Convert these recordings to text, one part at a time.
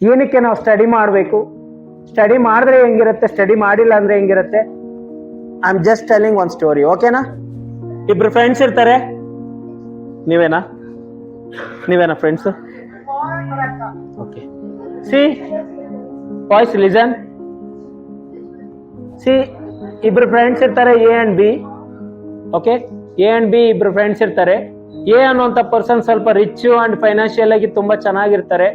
ಏನಕ್ಕೆ ನಾವು ಸ್ಟಡಿ ಮಾಡಬೇಕು, ಸ್ಟಡಿ ಮಾಡಿದ್ರೆ ಹೆಂಗಿರುತ್ತೆ, ಸ್ಟಡಿ ಮಾಡಿಲ್ಲ ಅಂದ್ರೆ ಹೆಂಗಿರುತ್ತೆ. I am just telling one story. ಓಕೆನಾ? ಇಬ್ರು ಫ್ರೆಂಡ್ಸ್ ಇರ್ತಾರೆ. ನೀವೇನಾ friends? Okay. See voice listen. See ಇಬ್ರು ಫ್ರೆಂಡ್ಸ್ ಇರ್ತಾರೆ, A and B. Okay, A and B ಇಬ್ರು ಫ್ರೆಂಡ್ಸ್ ಇರ್ತಾರೆ. ಎ ಅನ್ನುವಂಥ ಪರ್ಸನ್ ಸ್ವಲ್ಪ ರಿಚ್ ಅಂಡ್ ಫೈನಾನ್ಷಿಯಲ್ ಆಗಿ ತುಂಬಾ ಚೆನ್ನಾಗಿರ್ತಾರೆ.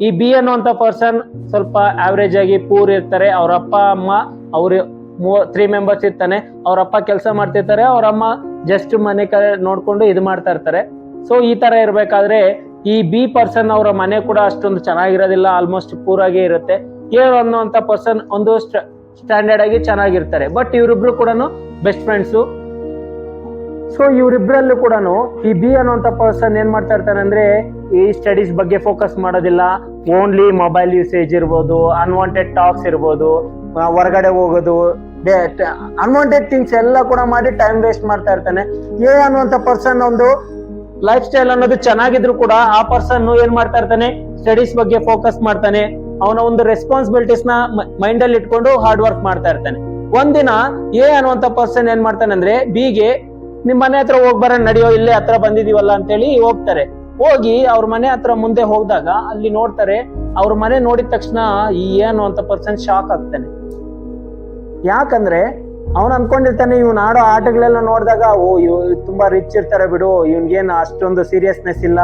ಈ ಬಿ ಅನ್ನುವಂಥ ಪರ್ಸನ್ ಸ್ವಲ್ಪ ಆವರೇಜ್ ಆಗಿ ಪೂರ್ ಇರ್ತಾರೆ. ಅವ್ರ ಅಪ್ಪ ಅಮ್ಮ ಅವ್ರು 3 ಮೆಂಬರ್ಸ್ ಇರ್ತಾನೆ. ಅವ್ರ ಅಪ್ಪ ಕೆಲಸ ಮಾಡ್ತಿರ್ತಾರೆ, ಅವ್ರ ಅಮ್ಮ ಜಸ್ಟ್ ಮನೆ ಕಡೆ ನೋಡ್ಕೊಂಡು ಇದು ಮಾಡ್ತಾ ಇರ್ತಾರೆ. ಸೊ ಈ ತರ ಇರ್ಬೇಕಾದ್ರೆ ಈ ಬಿ ಪರ್ಸನ್ ಅವರ ಮನೆ ಕೂಡ ಅಷ್ಟೊಂದು ಚೆನ್ನಾಗಿರೋದಿಲ್ಲ, ಆಲ್ಮೋಸ್ಟ್ ಪೂರ್ ಆಗೇ ಇರುತ್ತೆ. ಎ ಅನ್ನುವಂಥ ಪರ್ಸನ್ ಒಂದು ಸ್ಟ್ಯಾಂಡರ್ಡ್ ಆಗಿ ಚೆನ್ನಾಗಿರ್ತಾರೆ. ಬಟ್ ಇವರಿಬ್ರು ಕೂಡ ಬೆಸ್ಟ್ ಫ್ರೆಂಡ್ಸು. ಸೊ ಇವರಿಬ್ರಲ್ಲೂ ಕೂಡ ಈ ಬಿ ಅನ್ನುವಂಥ ಪರ್ಸನ್ ಏನ್ ಮಾಡ್ತಾ ಇರ್ತಾನೆ ಅಂದ್ರೆ ಈ ಸ್ಟಡೀಸ್ ಬಗ್ಗೆ ಫೋಕಸ್ ಮಾಡೋದಿಲ್ಲ. ಓನ್ಲಿ ಮೊಬೈಲ್ ಯೂಸೇಜ್ ಇರ್ಬೋದು, ಅನ್ವಾಂಟೆಡ್ ಟಾಕ್ಸ್ ಇರ್ಬೋದು, ಹೊರಗಡೆ ಹೋಗೋದು, ಅನ್ವಾಂಟೆಡ್ ಥಿಂಗ್ಸ್ ಎಲ್ಲ ಕೂಡ ಮಾಡಿ ಟೈಮ್ ವೇಸ್ಟ್ ಮಾಡ್ತಾ ಇರ್ತಾನೆ. ಎ ಅನ್ನುವಂಥ ಪರ್ಸನ್ ಒಂದು ಲೈಫ್ ಸ್ಟೈಲ್ ಅನ್ನೋದು ಚೆನ್ನಾಗಿದ್ರು ಕೂಡ ಆ ಪರ್ಸನ್ ಏನ್ ಮಾಡ್ತಾ ಇರ್ತಾನೆ, ಸ್ಟಡೀಸ್ ಬಗ್ಗೆ ಫೋಕಸ್ ಮಾಡ್ತಾನೆ. ಅವನ ಒಂದು ರೆಸ್ಪಾನ್ಸಿಬಿಲಿಟೀಸ್ ನ ಮೈಂಡ್ ಅಲ್ಲಿ ಇಟ್ಕೊಂಡು ಹಾರ್ಡ್ ವರ್ಕ್ ಮಾಡ್ತಾ ಇರ್ತಾನೆ. ಒಂದಿನ ಎ ಅನ್ನುವಂಥ ಪರ್ಸನ್ ಏನ್ ಮಾಡ್ತಾನೆ ಅಂದ್ರೆ ಬಿಗೆ ನಿಮ್ ಮನೆ ಹತ್ರ ಹೋಗ್ಬಾರ ನಡಿಯೋ, ಇಲ್ಲೇ ಹತ್ರ ಬಂದಿದೀವಲ್ಲ ಅಂತೇಳಿ ಹೋಗ್ತಾರೆ. ಹೋಗಿ ಅವ್ರ ಮನೆ ಹತ್ರ ಮುಂದೆ ಹೋದಾಗ ಅಲ್ಲಿ ನೋಡ್ತಾರೆ. ಅವ್ರ ಮನೆ ನೋಡಿದ ತಕ್ಷಣ ಈ ಎ ಅನ್ನುವಂಥ ಪರ್ಸನ್ ಶಾಕ್ ಆಗ್ತಾನೆ. ಯಾಕಂದ್ರೆ ಅವನ್ ಅನ್ಕೊಂಡಿರ್ತಾನೆ ಇವ್ನ ಆಡೋ ಆಟಗಳೆಲ್ಲ ನೋಡಿದಾಗ ಇವ್ ತುಂಬಾ ರಿಚ್ ಇರ್ತಾರೆ ಬಿಡು, ಇವ್ನ್ಗೇನ್ ಅಷ್ಟೊಂದು ಸೀರಿಯಸ್ನೆಸ್ ಇಲ್ಲ,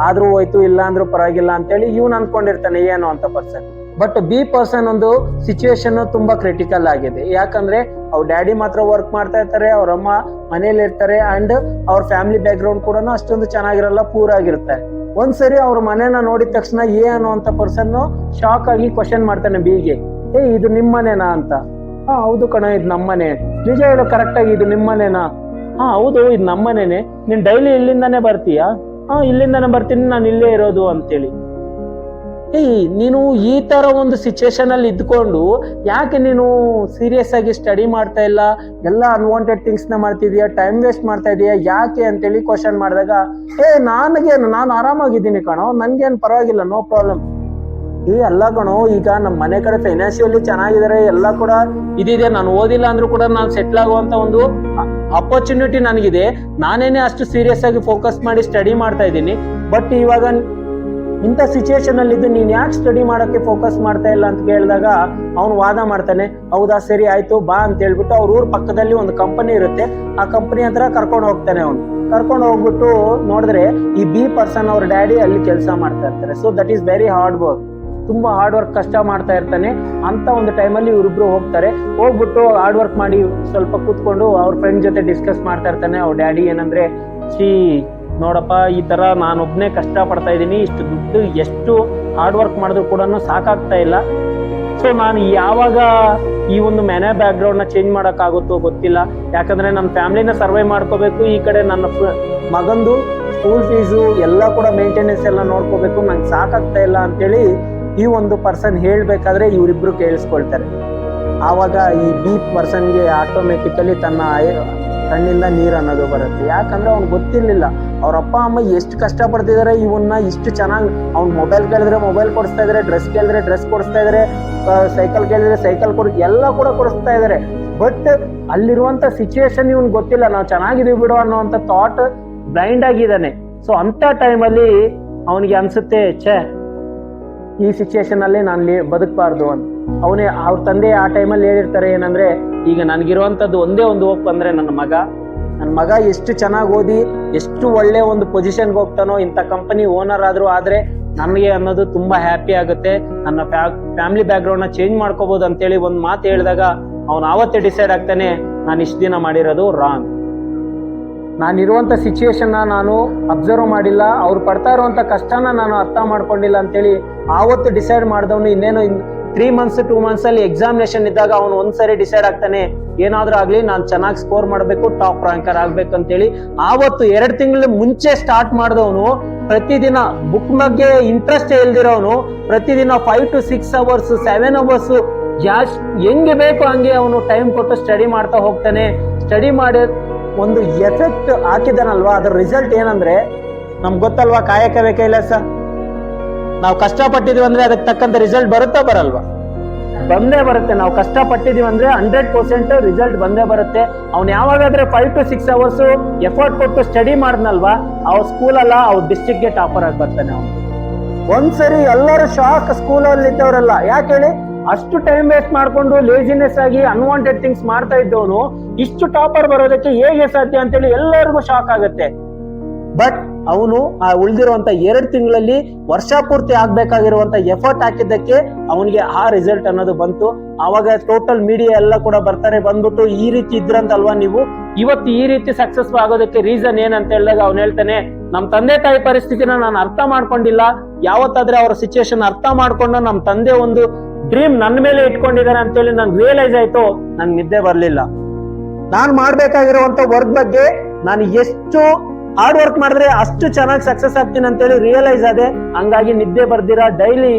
ಆದ್ರೂ ಹೋಯ್ತು ಇಲ್ಲ ಅಂದ್ರೂ ಪರವಾಗಿಲ್ಲ ಅಂತೇಳಿ ಇವ್ನ್ ಅನ್ಕೊಂಡಿರ್ತಾನೆ ಏನು ಅಂತ ಪರ್ಸನ್. ಬಟ್ ಬಿ ಪರ್ಸನ್ ಒಂದು ಸಿಚುವೇಶನ್ ತುಂಬಾ ಕ್ರಿಟಿಕಲ್ ಆಗಿದೆ. ಯಾಕಂದ್ರೆ ಅವ್ರ ಡ್ಯಾಡಿ ಮಾತ್ರ ವರ್ಕ್ ಮಾಡ್ತಾ ಇರ್ತಾರೆ, ಅವ್ರ ಅಮ್ಮ ಮನೇಲಿ ಇರ್ತಾರೆ, ಅಂಡ್ ಅವ್ರ ಫ್ಯಾಮಿಲಿ ಬ್ಯಾಕ್ ಗ್ರೌಂಡ್ ಕೂಡ ಅಷ್ಟೊಂದು ಚೆನ್ನಾಗಿರಲ್ಲ, ಪೂರ್ ಆಗಿರ್ತಾರೆ. ಒಂದ್ಸರಿ ಅವ್ರ ಮನೇನ ನೋಡಿದ ತಕ್ಷಣ ಎ ಅನ್ನುವಂಥ ಪರ್ಸನ್ ಶಾಕ್ ಆಗಿ ಕ್ವಶನ್ ಮಾಡ್ತಾನೆ ಬಿಗೆ, ಇದು ನಿಮ್ ಮನೇನಾ ಅಂತ. ಹೌದು ಕಣ, ಇದು ನಮ್ಮನೆ. ನಿಜ ಹೇಳೋ ಕರೆಕ್ಟ್ ಆಗಿ, ಇದು ನಿಮ್ಮನೇನಾ? ಹೌದು, ಇದು ನಮ್ಮನೇನೆ. ನೀನ್ ಡೈಲಿ ಇಲ್ಲಿಂದಾನೇ ಬರ್ತೀಯಾ? ಇಲ್ಲಿಂದಾನೇ ಬರ್ತೀನಿ, ನಾನು ಇಲ್ಲೇ ಇರೋದು ಅಂತೇಳಿ. ನೀನು ಈ ತರ ಒಂದು ಸಿಚುವೇಶನ್ ಅಲ್ಲಿ ಇದ್ಕೊಂಡು ಯಾಕೆ ನೀನು ಸೀರಿಯಸ್ ಆಗಿ ಸ್ಟಡಿ ಮಾಡ್ತಾ ಇಲ್ಲ, ಎಲ್ಲ ಅನ್ವಾಂಟೆಡ್ ಥಿಂಗ್ಸ್ ನ ಮಾಡ್ತಿದೀಯಾ, ಟೈಮ್ ವೇಸ್ಟ್ ಮಾಡ್ತಾ ಇದೀಯಾ, ಯಾಕೆ ಅಂತೇಳಿ ಕ್ವಶನ್ ಮಾಡಿದಾಗ ನಾನು ಆರಾಮಾಗಿದ್ದೀನಿ ಕಣೋ, ನನ್ಗೇನು ಪರವಾಗಿಲ್ಲ, ನೋ ಪ್ರಾಬ್ಲಮ್. ಅಲ್ಲ ಕಣೋ, ಈಗ ನಮ್ಮ ಮನೆ ಕಡೆ ಫೈನಾನ್ಷಿಯಲಿ ಚೆನ್ನಾಗಿದ್ದಾರೆ, ಎಲ್ಲ ಕೂಡ ಇದಿದೆ, ನಾನು ಓದಿಲ್ಲ ಅಂದ್ರೂ ಕೂಡ ನಾನು ಸೆಟ್ಲ್ ಆಗುವಂತ ಒಂದು ಅಪರ್ಚುನಿಟಿ ನನಗಿದೆ. ನಾನೇನೆ ಅಷ್ಟು ಸೀರಿಯಸ್ ಆಗಿ ಫೋಕಸ್ ಮಾಡಿ ಸ್ಟಡಿ ಮಾಡ್ತಾ ಇದ್ದೀನಿ. ಬಟ್ ಇವಾಗ ಇಂಥ ಸಿಚುವೇಶನ್ ಅಲ್ಲಿ ಇದ್ದು ನೀನ್ ಯಾಕೆ ಸ್ಟಡಿ ಮಾಡಕ್ಕೆ ಫೋಕಸ್ ಮಾಡ್ತಾ ಇಲ್ಲ ಅಂತ ಕೇಳಿದಾಗ ಅವ್ನು ವಾದ ಮಾಡ್ತಾನೆ. ಹೌದಾ, ಸರಿ ಆಯ್ತು ಬಾ ಅಂತ ಹೇಳ್ಬಿಟ್ಟು ಅವ್ರ ಊರ್ ಪಕ್ಕದಲ್ಲಿ ಒಂದು ಕಂಪನಿ ಇರುತ್ತೆ, ಆ ಕಂಪನಿ ಹತ್ರ ಕರ್ಕೊಂಡು ಹೋಗ್ತಾನೆ. ಅವ್ನು ಕರ್ಕೊಂಡು ಹೋಗ್ಬಿಟ್ಟು ನೋಡಿದ್ರೆ ಈ ಬಿ ಪರ್ಸನ್ ಅವ್ರ ಡ್ಯಾಡಿ ಅಲ್ಲಿ ಕೆಲಸ ಮಾಡ್ತಾ ಇರ್ತಾರೆ. So that is very hard work, ತುಂಬಾ ಹಾರ್ಡ್ ವರ್ಕ್, ಕಷ್ಟ ಮಾಡ್ತಾ ಇರ್ತಾನೆ. ಅಂತ ಒಂದು ಟೈಮಲ್ಲಿ ಇವರಿಬ್ರು ಹೋಗ್ತಾರೆ. ಹೋಗ್ಬಿಟ್ಟು ಹಾರ್ಡ್ ವರ್ಕ್ ಮಾಡಿ ಸ್ವಲ್ಪ ಕೂತ್ಕೊಂಡು ಅವ್ರ ಫ್ರೆಂಡ್ ಜೊತೆ ಡಿಸ್ಕಸ್ ಮಾಡ್ತಾ ಇರ್ತಾನೆ. ಅವ್ರ ಡ್ಯಾಡಿ ಏನಂದ್ರೆ, ನೋಡಪ್ಪ, ಈ ತರ ನಾನೊಬ್ನೇ ಕಷ್ಟ ಪಡ್ತಾ ಇದ್ದೀನಿ, ಇಷ್ಟು ದುಡ್ಡು ಎಷ್ಟು ಹಾರ್ಡ್ ವರ್ಕ್ ಮಾಡಿದ್ರು ಕೂಡ ಸಾಕಾಗ್ತಾ ಇಲ್ಲ. ಸೊ ನಾನು ಯಾವಾಗ ಈ ಒಂದು ಮನೆ ಬ್ಯಾಕ್ ಗ್ರೌಂಡ್ ನ ಚೇಂಜ್ ಮಾಡಕ್ಕಾಗುತ್ತೋ ಗೊತ್ತಿಲ್ಲ. ಯಾಕಂದ್ರೆ ನನ್ನ ಫ್ಯಾಮಿಲಿನ ಸರ್ವೈ ಮಾಡ್ಕೋಬೇಕು, ಈ ಕಡೆ ನನ್ನ ಮಗಂದು ಸ್ಕೂಲ್ ಫೀಸು ಎಲ್ಲ ಕೂಡ ಮೇಂಟೆನೆನ್ಸ್ ಎಲ್ಲ ನೋಡ್ಕೋಬೇಕು, ನಂಗೆ ಸಾಕಾಗ್ತಾ ಇಲ್ಲ ಅಂತೇಳಿ ಈ ಒಂದು ಪರ್ಸನ್ ಹೇಳ್ಬೇಕಾದ್ರೆ ಇವರಿಬ್ರು ಕೇಳಿಸ್ಕೊಳ್ತಾರೆ. ಆವಾಗ ಈ ಬಿ ಪರ್ಸನ್ಗೆ ಆಟೋಮೆಟಿಕಲಿ ತನ್ನ ಕಣ್ಣಿಂದ ನೀರು ಅನ್ನೋದು ಬರುತ್ತೆ. ಯಾಕಂದ್ರೆ ಅವ್ನಿಗೆ ಗೊತ್ತಿರ್ಲಿಲ್ಲ ಅವ್ರ ಅಪ್ಪ ಅಮ್ಮ ಎಷ್ಟು ಕಷ್ಟ ಪಡ್ತಿದಾರೆ, ಇವನ್ನ ಇಷ್ಟು ಚೆನ್ನಾಗಿ. ಅವ್ನ್ ಮೊಬೈಲ್ ಕೇಳಿದ್ರೆ ಮೊಬೈಲ್ ಕೊಡಿಸ್ತಾ ಇದಾರೆ, ಡ್ರೆಸ್ ಕೇಳಿದ್ರೆ ಡ್ರೆಸ್ ಕೊಡಿಸ್ತಾ ಇದಾರೆ, ಸೈಕಲ್ ಕೇಳಿದ್ರೆ ಸೈಕಲ್ ಎಲ್ಲ ಕೂಡ ಕೊಡಿಸ್ತಾ ಇದಾರೆ. ಬಟ್ ಅಲ್ಲಿರುವಂತ ಸಿಚುವೇಶನ್ ಇವನ್ ಗೊತ್ತಿಲ್ಲ, ನಾವು ಚೆನ್ನಾಗಿದೀವಿ ಬಿಡು ಅನ್ನೋಂಥ ಥಾಟ್ ಬ್ಲೈಂಡ್ ಆಗಿದ್ದಾನೆ. ಸೊ ಅಂತ ಟೈಮಲ್ಲಿ ಅವನಿಗೆ ಅನ್ಸುತ್ತೆ, ಈ ಸಿಚುವೇಶನ್ ಅಲ್ಲಿ ನಾನು ಬದುಕಬಾರ್ದು ಅಂತ. ಅವನೇ ಅವ್ರ ತಂದೆ ಆ ಟೈಮಲ್ಲಿ ಹೇಳಿರ್ತಾರೆ ಏನಂದ್ರೆ, ಈಗ ನನ್ಗಿರುವಂತದ್ದು ಒಂದೇ ಒಂದು ಹೋಪ್ ಅಂದ್ರೆ ನನ್ನ ಮಗ ಎಷ್ಟು ಚೆನ್ನಾಗಿ ಓದಿ ಎಷ್ಟು ಒಳ್ಳೆ ಒಂದು ಪೊಸಿಷನ್ಗೆ ಹೋಗ್ತಾನೋ, ಇಂಥ ಕಂಪನಿ ಓನರ್ ಆದ್ರೆ ನನಗೆ ಅನ್ನೋದು ತುಂಬಾ ಹ್ಯಾಪಿ ಆಗುತ್ತೆ, ನನ್ನ ಫ್ಯಾಮಿಲಿ ಬ್ಯಾಕ್ ಗ್ರೌಂಡ್ ನ ಚೇಂಜ್ ಮಾಡ್ಕೋಬಹುದು ಅಂತೇಳಿ ಒಂದು ಮಾತು ಹೇಳಿದಾಗ ಅವ್ನು ಆವತ್ತೇ ಡಿಸೈಡ್ ಆಗ್ತಾನೆ, ನಾನು ಇಷ್ಟು ದಿನ ಮಾಡಿರೋದು ರಾಂಗ್, ನಾನಿರುವಂಥ ಸಿಚುವೇಶನ್ನ ನಾನು ಅಬ್ಸರ್ವ್ ಮಾಡಿಲ್ಲ, ಅವ್ರು ಪಡ್ತಾ ಇರುವಂಥ ಕಷ್ಟನ ನಾನು ಅರ್ಥ ಮಾಡ್ಕೊಂಡಿಲ್ಲ ಅಂತೇಳಿ ಆವತ್ತು ಡಿಸೈಡ್ ಮಾಡಿದವನು. ಇನ್ನೇನು 3 months 2 months ಅಲ್ಲಿ ಎಕ್ಸಾಮಿನೇಷನ್ ಇದ್ದಾಗ ಅವನು ಒಂದ್ಸರಿ ಡಿಸೈಡ್ ಆಗ್ತಾನೆ, ಏನಾದ್ರೂ ಆಗ್ಲಿ ನಾನು ಚೆನ್ನಾಗಿ ಸ್ಕೋರ್ ಮಾಡಬೇಕು, ಟಾಪ್ ರ್ಯಾಂಕರ್ ಆಗ್ಬೇಕು ಅಂತೇಳಿ. ಆವತ್ತು 2 ತಿಂಗಳ ಮುಂಚೆ ಸ್ಟಾರ್ಟ್ ಮಾಡಿದವನು ಪ್ರತಿದಿನ ಬುಕ್ ಬಗ್ಗೆ ಇಂಟ್ರೆಸ್ಟ್ ಇಲ್ದಿರೋನು ಪ್ರತಿದಿನ 5 to 6 hours 7 hours ಹೆಂಗೆ ಬೇಕು ಹಂಗೆ ಅವನು ಟೈಮ್ ಕೊಟ್ಟು ಸ್ಟಡಿ ಮಾಡ್ತಾ ಹೋಗ್ತಾನೆ. ಸ್ಟಡಿ ಮಾಡಿ ಒಂದು ಎಫೆಕ್ಟ್ ಹಾಕಿದಾನಲ್ವಾ, ಅದ್ರ ರಿಸಲ್ಟ್ ಏನಂದ್ರೆ ನಮ್ಗೆ ಗೊತ್ತಲ್ವಾ, ಕಾಯಕವೇ ಕೈಲಾಸ. ನಾವು ಕಷ್ಟಪಟ್ಟಿದ್ವಿ ಅಂದ್ರೆ ಅದಕ್ಕೆ ತಕ್ಕಂತ ರಿಸಲ್ಟ್ ಬರುತ್ತಾ ಬರಲ್ವಾ? ಬಂದೇ ಬರುತ್ತೆ. ನಾವು ಕಷ್ಟಪಟ್ಟಿದೀವಿ ಅಂದ್ರೆ 100% ರಿಸಲ್ಟ್ ಬಂದೇ ಬರುತ್ತೆ. ಅವ್ನು ಯಾವಾಗಾದ್ರೆ 5 to 6 hours ಎಫರ್ಟ್ ಕೊಟ್ಟು ಸ್ಟಡಿ ಮಾಡಿದ್ನಲ್ವಾ, ಅವ್ರ ಸ್ಕೂಲ್ ಅಲ್ಲ ಅವ್ರ ಡಿಸ್ಟ್ರಿಕ್ಟ್ ಗೆ ಟಾಪರ್ ಆಗಿ ಬರ್ತಾನೆ ಅವನು. ಒಂದ್ಸರಿ ಎಲ್ಲರೂ ಶಾಕ್ ಸ್ಕೂಲಲ್ಲಿ ಇದ್ದವರೆಲ್ಲ. ಯಾಕೆ ಹೇಳಿ? ಅಷ್ಟು ಟೈಮ್ ವೇಸ್ಟ್ ಮಾಡ್ಕೊಂಡು ಲೇಜಿನೆಸ್ ಆಗಿ ಅನ್ವಾಂಟೆಡ್ ಥಿಂಗ್ಸ್ ಮಾಡ್ತಾ ಇದ್ದವನು ಇಷ್ಟು ಟಾಪರ್ ಬರೋದಕ್ಕೆ ಹೇಗೆ ಸಾಧ್ಯ ಅಂತೇಳಿ ಎಲ್ಲರಿಗೂ ಶಾಕ್ ಆಗುತ್ತೆ. ಬಟ್ ಅವನು ಆ ಉಳಿದಿರುವಂತ 2 ತಿಂಗಳಲ್ಲಿ ವರ್ಷ ಪೂರ್ತಿ ಆಗ್ಬೇಕಾಗಿರುವಂತ ಎಫರ್ಟ್ ಹಾಕಿದ್ದಕ್ಕೆ ಅವನಿಗೆ ಆ ರಿಸಲ್ಟ್ ಅನ್ನೋದು ಬಂತು. ಅವಾಗ ಟೋಟಲ್ ಮೀಡಿಯಾ ಎಲ್ಲ ಕೂಡ ಬರ್ತಾರೆ, ಬಂದ್ಬಿಟ್ಟು ಈ ರೀತಿ ಇದ್ರಂತಲ್ವಾ ನೀವು, ಇವತ್ತು ಈ ರೀತಿ ಸಕ್ಸಸ್ ಆಗೋದಕ್ಕೆ ರೀಸನ್ ಏನಂತ ಹೇಳಿದಾಗ ಅವ್ನು ಹೇಳ್ತಾನೆ, ನಮ್ ತಂದೆ ತಾಯಿ ಪರಿಸ್ಥಿತಿನ ನಾನು ಅರ್ಥ ಮಾಡ್ಕೊಂಡಿಲ್ಲ. ಯಾವತ್ತಾದ್ರೆ ಅವರ ಸಿಚುವೇಶನ್ ಅರ್ಥ ಮಾಡ್ಕೊಂಡು ನಮ್ ತಂದೆ ಒಂದು ಡ್ರೀಮ್ ನನ್ನ ಮೇಲೆ ಇಟ್ಕೊಂಡಿದ್ದಾರೆ ಅಂತೇಳಿ ನನ್ಗೆ ರಿಯಲೈಸ್ ಆಯ್ತು. ನನ್ಗೆ ನಿದ್ದೆ ಬರ್ಲಿಲ್ಲ. ನಾನ್ ಮಾಡ್ಬೇಕಾಗಿರುವಂತ ವರ್ಕ್ ಬಗ್ಗೆ ನಾನು ಎಷ್ಟು ಹಾರ್ಡ್ ವರ್ಕ್ ಮಾಡಿದ್ರೆ ಅಷ್ಟು ಚೆನ್ನಾಗಿ ಸಕ್ಸಸ್ ಆಗ್ತೀನಿ ಅಂತೇಳಿ ರಿಯಲೈಸ್ ಆದೆ. ಹಂಗಾಗಿ ನಿದ್ದೆ ಬರ್ದಿರಾ ಡೈಲಿ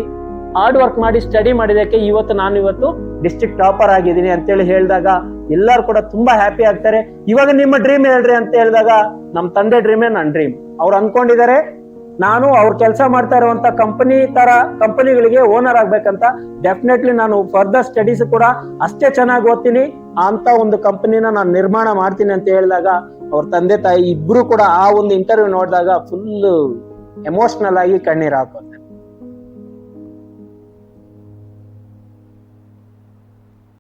ಹಾರ್ಡ್ ವರ್ಕ್ ಮಾಡಿ ಸ್ಟಡಿ ಮಾಡಿದಕ್ಕೆ ಇವತ್ತು ಡಿಸ್ಟ್ರಿಕ್ಟ್ ಟಾಪರ್ ಆಗಿದ್ದೀನಿ ಅಂತೇಳಿ ಹೇಳಿದಾಗ ಎಲ್ಲರೂ ಕೂಡ ತುಂಬಾ ಹ್ಯಾಪಿ ಆಗ್ತಾರೆ. ಇವಾಗ ನಿಮ್ಮ ಡ್ರೀಮ್ ಹೇಳ್ರಿ ಅಂತ ಹೇಳಿದಾಗ ನಮ್ ತಂದೆ ಡ್ರೀಮೇ ನನ್ನ ಡ್ರೀಮ್. ಅವ್ರು ಅನ್ಕೊಂಡಿದ್ದಾರೆ ನಾನು ಅವ್ರ ಕೆಲಸ ಮಾಡ್ತಾ ಇರುವಂತ ಕಂಪನಿಗಳಿಗೆ ಓನರ್ ಆಗ್ಬೇಕಂತ. ಡೆಫಿನೆಟ್ಲಿ ನಾನು ಫರ್ದರ್ ಸ್ಟಡೀಸ್ ಕೂಡ ಅಷ್ಟೇ ಚೆನ್ನಾಗಿ ಓದ್ತೀನಿ, ಅಂತ ಒಂದು ಕಂಪನಿನ ನಾನು ನಿರ್ಮಾಣ ಮಾಡ್ತೀನಿ ಅಂತ ಹೇಳಿದಾಗ ಅವ್ರ ತಂದೆ ತಾಯಿ ಇಬ್ರು ಕೂಡ ಆ ಒಂದು ಇಂಟರ್ವ್ಯೂ ನೋಡಿದಾಗ ಫುಲ್ ಎಮೋಷನಲ್ ಆಗಿ ಕಣ್ಣೀರ್ ಹಾಕೋದು.